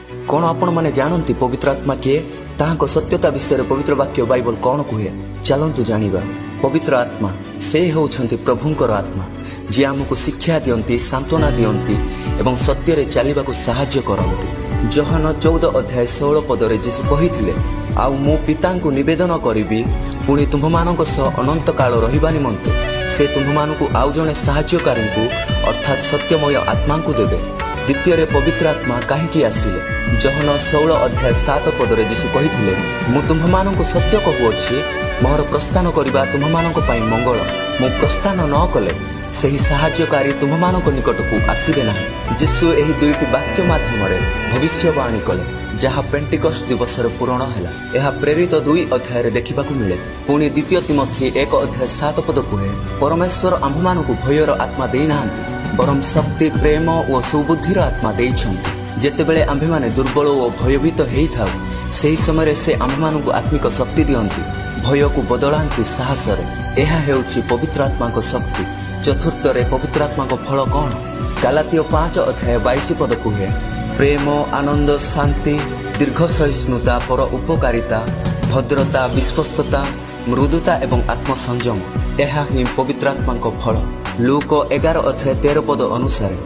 कौन आपण माने जानती पवित्र आत्मा किए ताहाको सत्यता विषय पवित्र वाक्य बाइबल कौन कहे चलतु जानिबा। पवित्र आत्मा से होउछंती प्रभुंकर आत्मा जी आमको शिक्षा दियंती सांत्वना दियंती एवं सत्य रे चलिबाकू सहाय्य करंती। योहन 14 अध्याय 16 पदरे यीशु कहिथिले आउ मु पितांकु निवेदन करिबी पुणी तुम्भमानक सह अनंत काल रहिबा निमंते से तुम्भमानकु आउ जणे सहाय्यकारींकु अर्थात सत्यमय आत्मांकु देबे। द्वितीय रे पवित्र आत्मा काहेकि आसिले योहन 16 अध्याय 7 पदरे यीशु कहिथिले मु तुम्भमानकु सत्य कहुअछि मोर प्रस्थान करिबा तुम्भमानक पई मंगल मु प्रस्थान न कले सही सहाय्यकारी तुम्भमानक निकटकू आसिबे नाही। यीशु एही दुईटी वाक्य माध्यमरे भविष्यवाणी कले जहाँ पेंटिकस्ट दिवस पूरण है। यह प्रेरित 2 अध्याय देखा मिले। पुणी द्वितीय तिमोथी 1 अध्याय 7 पद कहे परमेश्वर आम्भमानकु भयर आत्मा देना बरम शक्ति प्रेम और सुबुद्धिर आत्मा देइछन्ति। जेतेबेले आम्भेमाने दुर्बल और भयभीत हेई थाउ सेही समय से आम्भमानकु आत्मिक शक्ति दियंती भय को बदलांती साहस रे। यह हेउछि पवित्र आत्मा को शक्ति। चतुर्थ रे पवित्र आत्मा को फल कौन गलातिय 5 अध्याय 22 पद कहे प्रेम आनंद शांति दीर्घ सहिष्णुता पर उपकारिता भद्रता विश्वस्तता मृदुता एवं आत्मसंयम यह ही पवित्र आत्मा फल। लूक 11 अध्याय 13 पद अनुसार